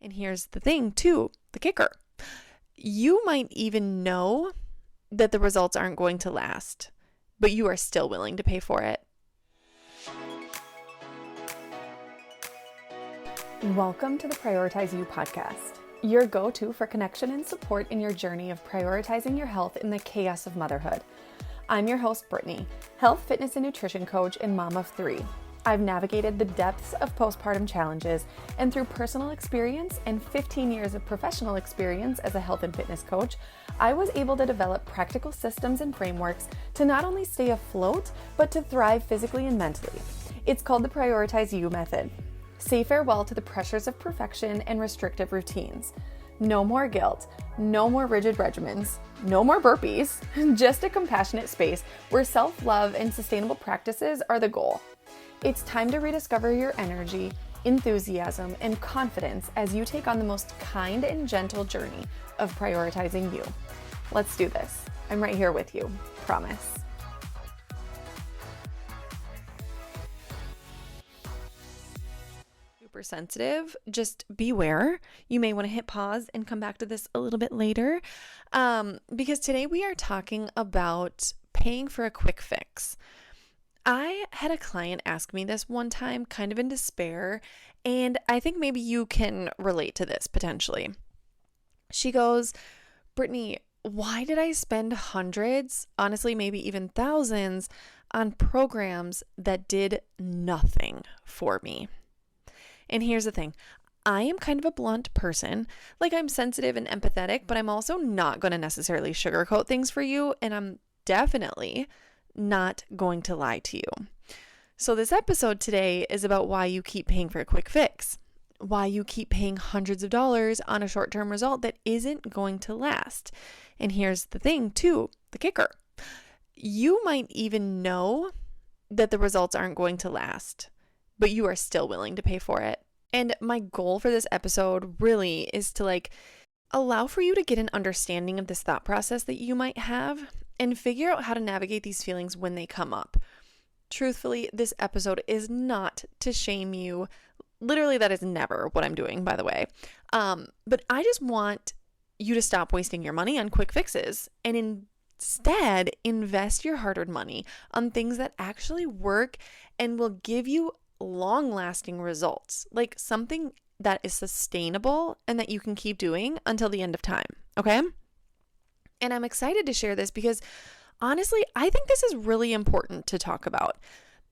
And here's the thing, too, the kicker. You might even know that the results aren't going to last, but you are still willing to pay for it. Welcome to the Prioritize You podcast, your go-to for connection and support in your journey of prioritizing your health in the chaos of motherhood. I'm your host, Brittany, health, fitness, and nutrition coach and mom of 3. I've navigated the depths of postpartum challenges, and through personal experience and 15 years of professional experience as a health and fitness coach, I was able to develop practical systems and frameworks to not only stay afloat, but to thrive physically and mentally. It's called the Prioritize You method. Say farewell to the pressures of perfection and restrictive routines. No more guilt, no more rigid regimens, no more burpees, just a compassionate space where self-love and sustainable practices are the goal. It's time to rediscover your energy, enthusiasm, and confidence as you take on the most kind and gentle journey of prioritizing you. Let's do this. I'm right here with you, promise. Super sensitive, just beware. You may want to hit pause and come back to this a little bit later, because today we are talking about paying for a quick fix. I had a client ask me this one time, kind of in despair, and I think maybe you can relate to this potentially. She goes, Brittany, why did I spend hundreds, honestly, maybe even thousands, on programs that did nothing for me? And here's the thing. I am kind of a blunt person. Like, I'm sensitive and empathetic, but I'm also not going to necessarily sugarcoat things for you. And I'm definitely not going to lie to you. So this episode today is about why you keep paying for a quick fix, why you keep paying hundreds of dollars on a short-term result that isn't going to last. And here's the thing too, the kicker. You might even know that the results aren't going to last, but you are still willing to pay for it. And my goal for this episode really is to allow for you to get an understanding of this thought process that you might have and figure out how to navigate these feelings when they come up. Truthfully, this episode is not to shame you. Literally, that is never what I'm doing, by the way. But I just want you to stop wasting your money on quick fixes and instead invest your hard-earned money on things that actually work and will give you long-lasting results, like something that is sustainable and that you can keep doing until the end of time, okay? And I'm excited to share this because honestly, I think this is really important to talk about.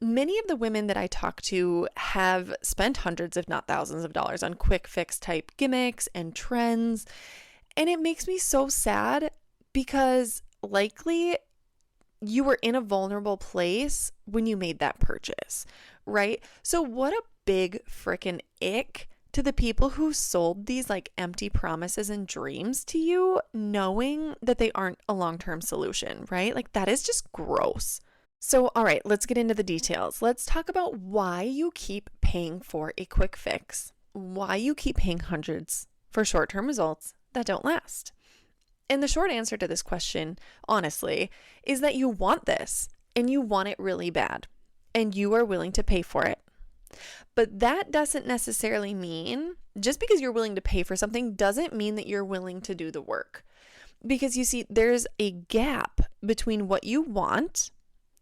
Many of the women that I talk to have spent hundreds, if not thousands of dollars on quick fix type gimmicks and trends. And it makes me so sad because likely you were in a vulnerable place when you made that purchase, right? So what a big freaking ick to the people who sold these empty promises and dreams to you, knowing that they aren't a long-term solution, right? That is just gross. So, all right, let's get into the details. Let's talk about why you keep paying for a quick fix, why you keep paying hundreds for short-term results that don't last. And the short answer to this question, honestly, is that you want this and you want it really bad and you are willing to pay for it. But that doesn't necessarily mean, just because you're willing to pay for something doesn't mean that you're willing to do the work. Because you see, there's a gap between what you want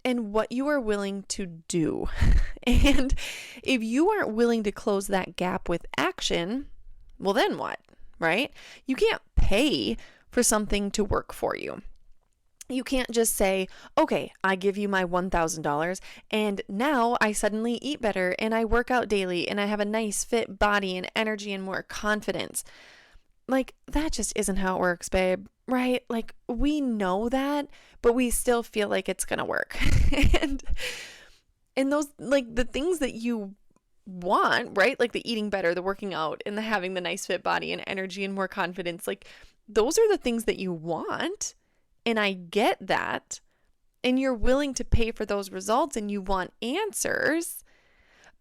and what you are willing to do. And if you aren't willing to close that gap with action, well, then what, right? You can't pay for something to work for you. You can't just say, okay, I give you my $1,000 and now I suddenly eat better and I work out daily and I have a nice fit body and energy and more confidence. That just isn't how it works, babe, right? We know that, but we still feel like it's going to work. and those, the things that you want, right? The eating better, the working out, and the having the nice fit body and energy and more confidence, those are the things that you want. And I get that. And you're willing to pay for those results and you want answers.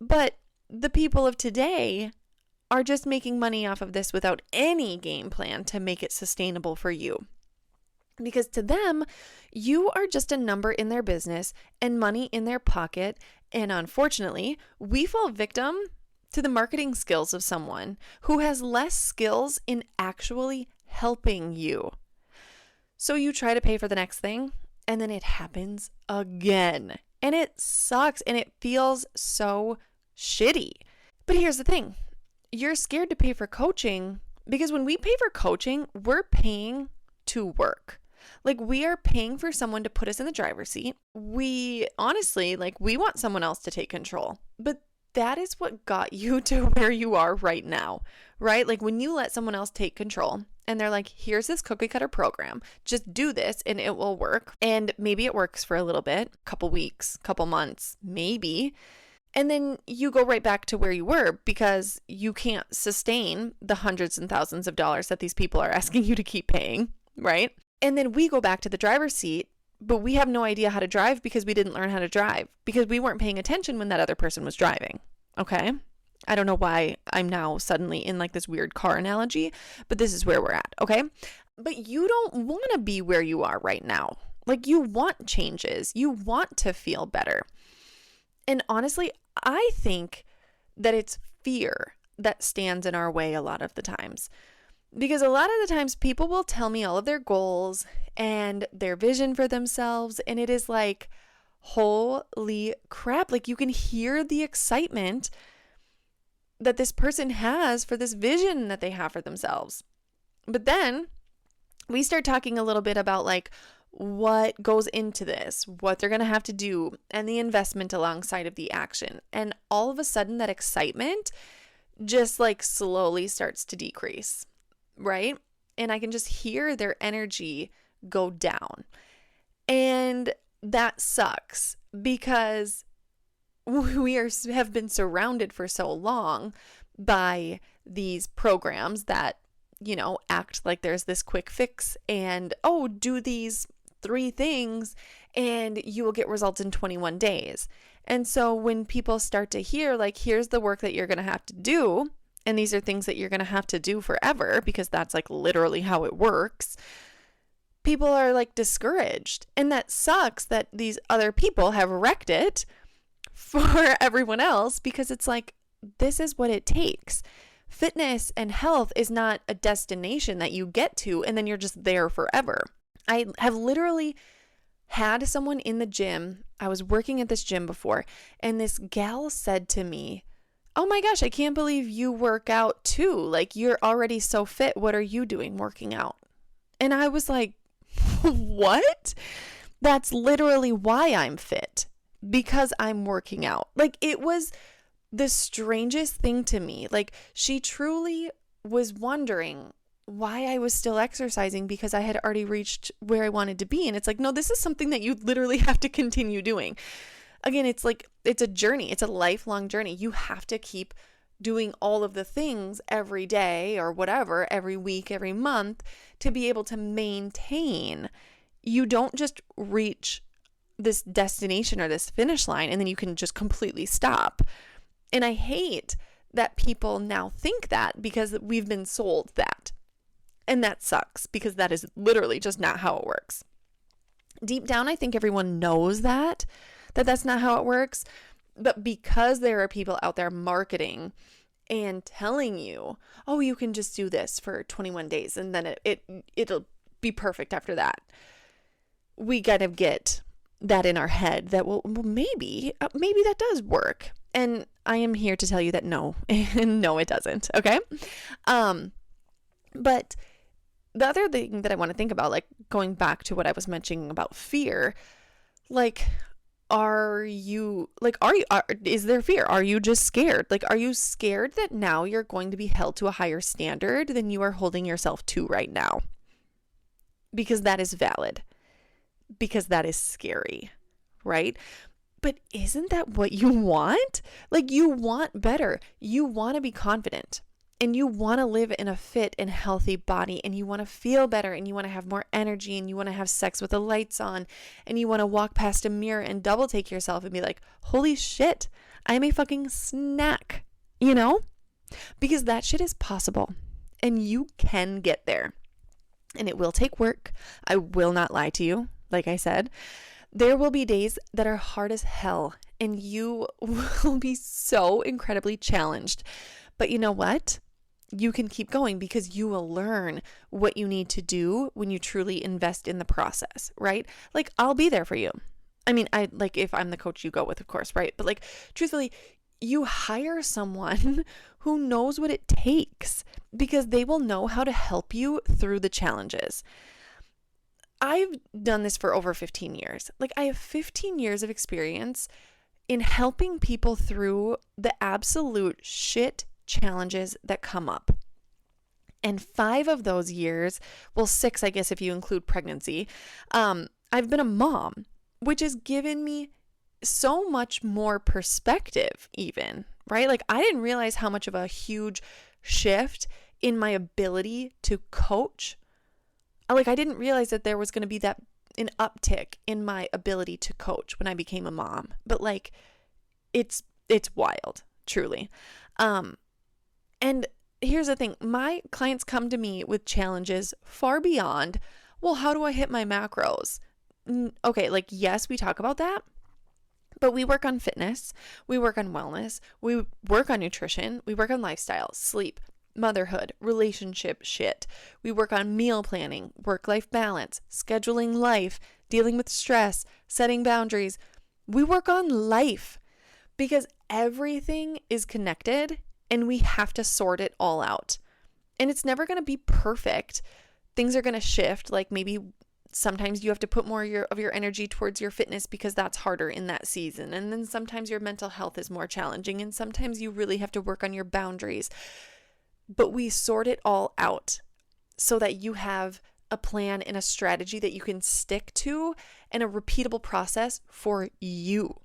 But the people of today are just making money off of this without any game plan to make it sustainable for you. Because to them, you are just a number in their business and money in their pocket. And unfortunately, we fall victim to the marketing skills of someone who has less skills in actually helping you. So you try to pay for the next thing, and then it happens again. And it sucks, and it feels so shitty. But here's the thing. You're scared to pay for coaching because when we pay for coaching, we're paying to work. Like, we are paying for someone to put us in the driver's seat. We honestly, we want someone else to take control. But that is what got you to where you are right now, right? Like, when you let someone else take control and they're like, here's this cookie cutter program, just do this and it will work. And maybe it works for a little bit, couple weeks, couple months, maybe. And then you go right back to where you were because you can't sustain the hundreds and thousands of dollars that these people are asking you to keep paying, right? And then we go back to the driver's seat, but we have no idea how to drive because we didn't learn how to drive because we weren't paying attention when that other person was driving. Okay? I don't know why I'm now suddenly in this weird car analogy, but this is where we're at. Okay? But you don't want to be where you are right now. You want changes. You want to feel better. And honestly, I think that it's fear that stands in our way a lot of the times. Because a lot of the times people will tell me all of their goals and their vision for themselves. And it is like, holy crap. You can hear the excitement that this person has for this vision that they have for themselves. But then we start talking a little bit about what goes into this, what they're going to have to do, and the investment alongside of the action. And all of a sudden that excitement just slowly starts to decrease. Right? And I can just hear their energy go down. And that sucks because we have been surrounded for so long by these programs that, act like there's this quick fix and, do these 3 things and you will get results in 21 days. And so when people start to hear, here's the work that you're going to have to do, and these are things that you're going to have to do forever because that's literally how it works, people are discouraged. And that sucks that these other people have wrecked it for everyone else because it's this is what it takes. Fitness and health is not a destination that you get to and then you're just there forever. I have literally had someone in the gym. I was working at this gym before, and this gal said to me, oh my gosh, I can't believe you work out too. You're already so fit. What are you doing working out? And I was like, what? That's literally why I'm fit, because I'm working out. It was the strangest thing to me. She truly was wondering why I was still exercising because I had already reached where I wanted to be. And it's no, this is something that you literally have to continue doing. Again, it's a journey. It's a lifelong journey. You have to keep doing all of the things every day or whatever, every week, every month to be able to maintain. You don't just reach this destination or this finish line and then you can just completely stop. And I hate that people now think that because we've been sold that. And that sucks because that is literally just not how it works. Deep down, I think everyone knows that that's not how it works. But because there are people out there marketing and telling you, oh, you can just do this for 21 days and then it'll be perfect after that. We kind of get that in our head that, well maybe that does work. And I am here to tell you that no, no, it doesn't. Okay. But the other thing that I want to think about, going back to what I was mentioning about fear, is there fear? Are you just scared? Are you scared that now you're going to be held to a higher standard than you are holding yourself to right now? Because that is valid. Because that is scary, right? But isn't that what you want? You want better. You want to be confident. And you want to live in a fit and healthy body, and you want to feel better, and you want to have more energy, and you want to have sex with the lights on, and you want to walk past a mirror and double take yourself and be like, holy shit, I'm a fucking snack, Because that shit is possible, and you can get there. And it will take work. I will not lie to you. Like I said, there will be days that are hard as hell, and you will be so incredibly challenged. But you know what? You can keep going because you will learn what you need to do when you truly invest in the process, right? Like, I'll be there for you. I mean, if I'm the coach you go with, of course, right? But like, truthfully, you hire someone who knows what it takes because they will know how to help you through the challenges. I've done this for over 15 years. Like, I have 15 years of experience in helping people through the absolute shit challenges that come up. And 5 of those years, well, 6, I guess, if you include pregnancy, I've been a mom, which has given me so much more perspective even, right? Like, I didn't realize how much of a huge shift in my ability to coach. Like, I didn't realize that there was going to be an uptick in my ability to coach when I became a mom. But like, it's wild, truly. And here's the thing. My clients come to me with challenges far beyond, well, how do I hit my macros? Okay, like, yes, we talk about that. But we work on fitness, we work on wellness, we work on nutrition, we work on lifestyle, sleep, motherhood, relationship shit. We work on meal planning, work-life balance, scheduling life, dealing with stress, setting boundaries. We work on life because everything is connected and we have to sort it all out. And it's never going to be perfect. Things are going to shift. Like, maybe sometimes you have to put more of your energy towards your fitness because that's harder in that season. And then sometimes your mental health is more challenging. And sometimes you really have to work on your boundaries. But we sort it all out so that you have a plan and a strategy that you can stick to and a repeatable process for you.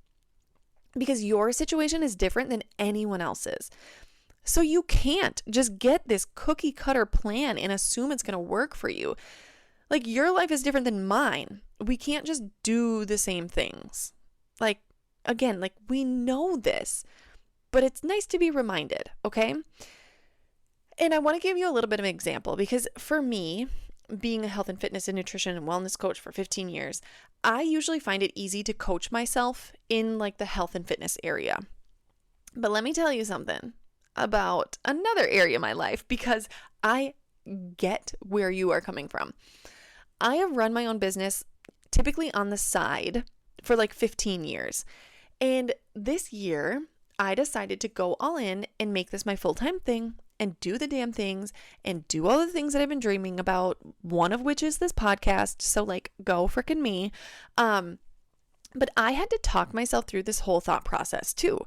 Because your situation is different than anyone else's. So you can't just get this cookie cutter plan and assume it's going to work for you. Like, your life is different than mine. We can't just do the same things. Like, again, like, we know this, but it's nice to be reminded, okay? And I want to give you a little bit of an example because for me, being a health and fitness and nutrition and wellness coach for 15 years, I usually find it easy to coach myself in like the health and fitness area. But let me tell you something about another area of my life because I get where you are coming from. I have run my own business typically on the side for like 15 years. And this year, I decided to go all in and make this my full-time thing and do the damn things and do all the things that I've been dreaming about, one of which is this podcast. So like, go freaking me. But I had to talk myself through this whole thought process too,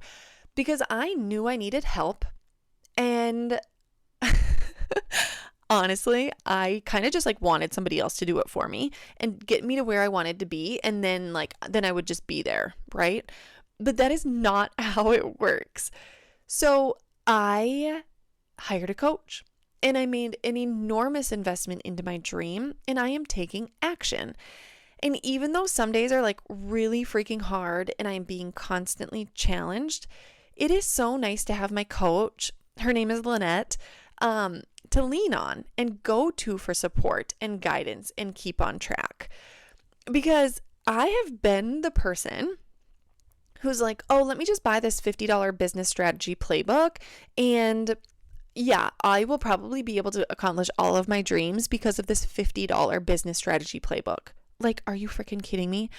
because I knew I needed help. And honestly, I kind of just like wanted somebody else to do it for me and get me to where I wanted to be. And then I would just be there, right? But that is not how it works. So I hired a coach and I made an enormous investment into my dream and I am taking action. And even though some days are like really freaking hard and I'm being constantly challenged, it is so nice to have my coach, her name is Lynette, to lean on and go to for support and guidance and keep on track. Because I have been the person who's like, oh, let me just buy this $50 business strategy playbook and yeah, I will probably be able to accomplish all of my dreams because of this $50 business strategy playbook. Like, are you freaking kidding me?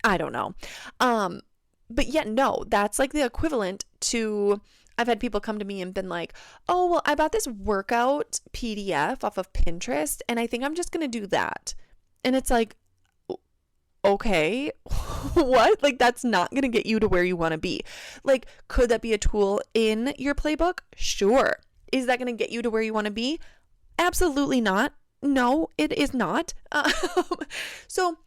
I don't know. But yeah, no, that's like the equivalent to, I've had people come to me and been like, oh, well, I bought this workout PDF off of Pinterest and I think I'm just going to do that. And it's like, okay, what? Like, that's not going to get you to where you want to be. Like, could that be a tool in your playbook? Sure. Is that going to get you to where you want to be? Absolutely not. No, it is not. So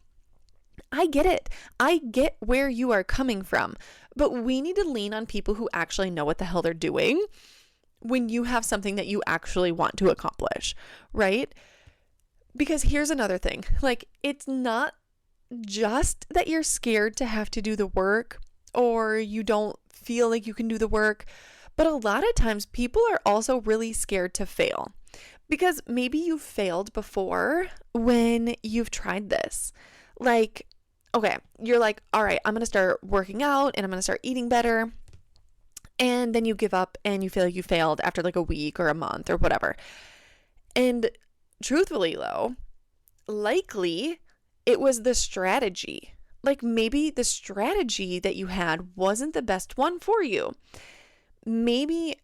I get it. I get where you are coming from, but we need to lean on people who actually know what the hell they're doing when you have something that you actually want to accomplish, right? Because here's another thing. Like, it's not just that you're scared to have to do the work or you don't feel like you can do the work, but a lot of times people are also really scared to fail because maybe you've failed before when you've tried this. Like, okay, you're like, all right, I'm going to start working out and I'm going to start eating better. And then you give up and you feel like you failed after like a week or a month or whatever. And truthfully, though, likely it was the strategy. Like maybe the strategy that you had wasn't the best one for you. Maybe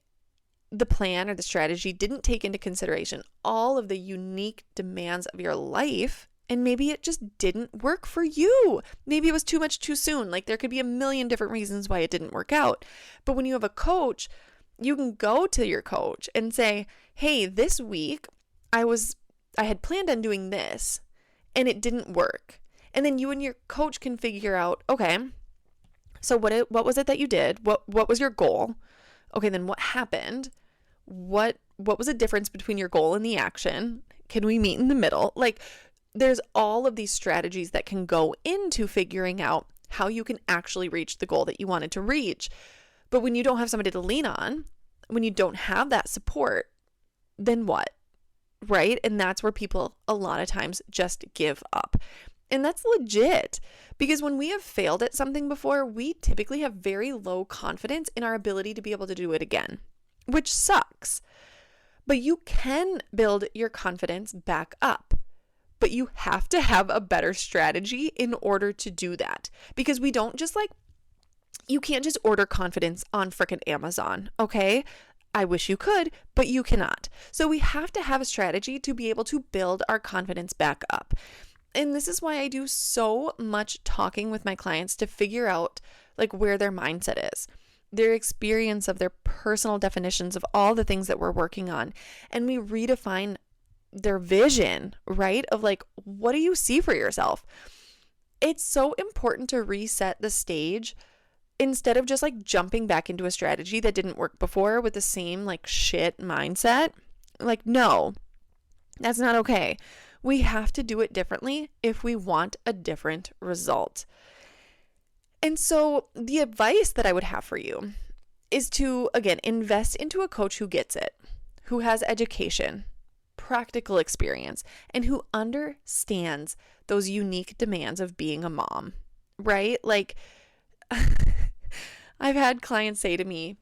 the plan or the strategy didn't take into consideration all of the unique demands of your life. And maybe it just didn't work for you. Maybe it was too much too soon. Like there could be a million different reasons why it didn't work out. But when you have a coach, you can go to your coach and say, hey, this week I had planned on doing this and it didn't work. And then you and your coach can figure out, okay, so what was it that you did? What was your goal? Okay, then what happened? What was the difference between your goal and the action? Can we meet in the middle? Like there's all of these strategies that can go into figuring out how you can actually reach the goal that you wanted to reach. But when you don't have somebody to lean on, when you don't have that support, then what? Right? And that's where people a lot of times just give up. And that's legit, because when we have failed at something before, we typically have very low confidence in our ability to be able to do it again, which sucks. But you can build your confidence back up. But you have to have a better strategy in order to do that, because we don't just you can't just order confidence on frickin' Amazon, okay? I wish you could, but you cannot. So we have to have a strategy to be able to build our confidence back up. And this is why I do so much talking with my clients to figure out where their mindset is, their experience of their personal definitions of all the things that we're working on. And we redefine their vision, right? Of what do you see for yourself? It's so important to reset the stage instead of just jumping back into a strategy that didn't work before with the same shit mindset. No, that's not okay. We have to do it differently if we want a different result. And so the advice that I would have for you is to, again, invest into a coach who gets it, who has education, practical experience, and who understands those unique demands of being a mom, right? I've had clients say to me,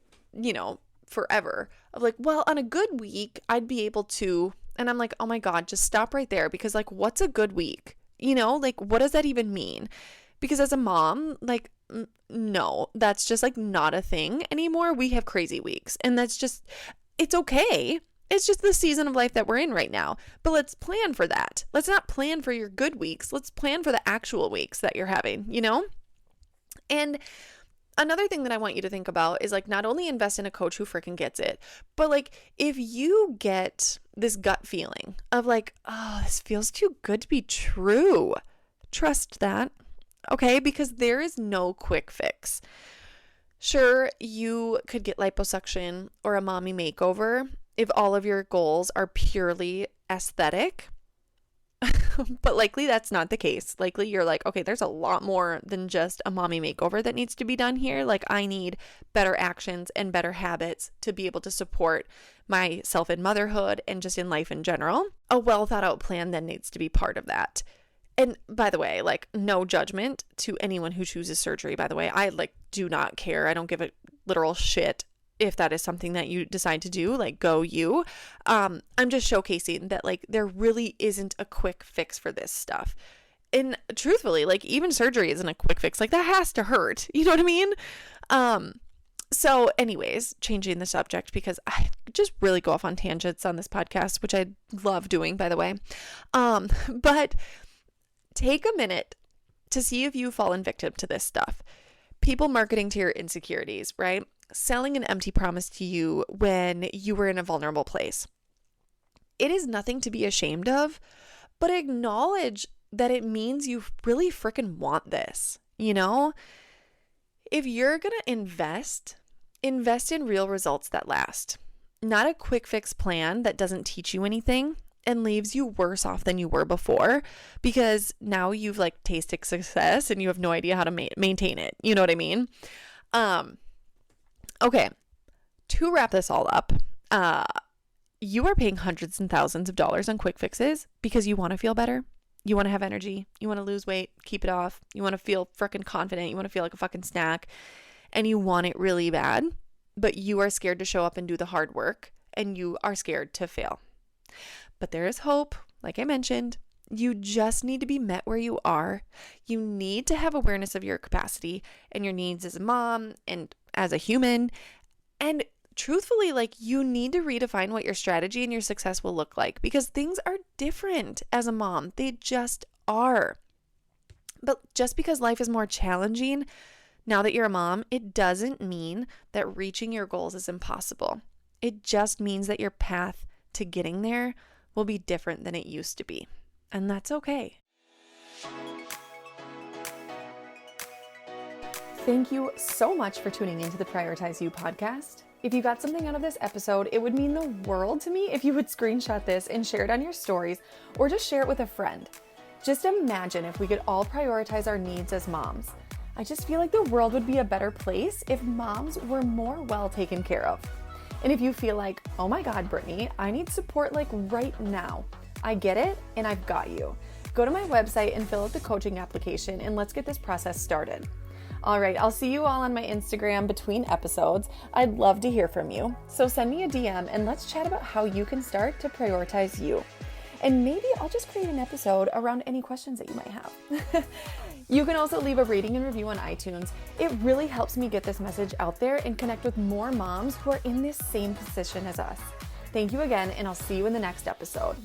forever of well, on a good week, I'd be able to, and I'm like, oh my God, just stop right there. Because what's a good week? What does that even mean? Because as a mom, no, that's just not a thing anymore. We have crazy weeks, and that's just, it's okay. It's just the season of life that we're in right now. But let's plan for that. Let's not plan for your good weeks. Let's plan for the actual weeks that you're having, And another thing that I want you to think about is not only invest in a coach who freaking gets it, but if you get this gut feeling of oh, this feels too good to be true, trust that, okay? Because there is no quick fix. Sure, you could get liposuction or a mommy makeover if all of your goals are purely aesthetic, but likely that's not the case. Likely you're okay, there's a lot more than just a mommy makeover that needs to be done here. I need better actions and better habits to be able to support myself in motherhood and just in life in general. A well thought out plan then needs to be part of that. And by the way, no judgment to anyone who chooses surgery, by the way. I do not care. I don't give a literal shit if that is something that you decide to do, go you. I'm just showcasing that there really isn't a quick fix for this stuff. And truthfully, even surgery isn't a quick fix. That has to hurt. You know what I mean? So anyways, changing the subject because I just really go off on tangents on this podcast, which I love doing, by the way. But take a minute to see if you've fallen victim to this stuff. People marketing to your insecurities, right? Selling an empty promise to you when you were in a vulnerable place. It is nothing to be ashamed of, but acknowledge that it means you really freaking want this, If you're going to invest in real results that last, not a quick fix plan that doesn't teach you anything and leaves you worse off than you were before because now you've tasted success and you have no idea how to maintain it. You know what I mean? Okay, to wrap this all up, you are paying hundreds and thousands of dollars on quick fixes because you want to feel better. You want to have energy. You want to lose weight, keep it off. You want to feel freaking confident. You want to feel like a fucking snack. And you want it really bad, but you are scared to show up and do the hard work, and you are scared to fail. But there is hope, like I mentioned. You just need to be met where you are. You need to have awareness of your capacity and your needs as a mom and as a human. And truthfully, like, you need to redefine what your strategy and your success will look like, because things are different as a mom. They just are. But just because life is more challenging now that you're a mom, it doesn't mean that reaching your goals is impossible. It just means that your path to getting there will be different than it used to be. And that's okay. Thank you so much for tuning into the Prioritize You podcast. If you got something out of this episode, it would mean the world to me if you would screenshot this and share it on your stories, or just share it with a friend. Just imagine if we could all prioritize our needs as moms. I just feel like the world would be a better place if moms were more well taken care of. And if you feel like, oh my God, Brittany, I need support like right now, I get it, and I've got you. Go to my website and fill out the coaching application, and let's get this process started. All right, I'll see you all on my Instagram between episodes. I'd love to hear from you. So send me a DM and let's chat about how you can start to prioritize you. And maybe I'll just create an episode around any questions that you might have. You can also leave a rating and review on iTunes. It really helps me get this message out there and connect with more moms who are in this same position as us. Thank you again, and I'll see you in the next episode.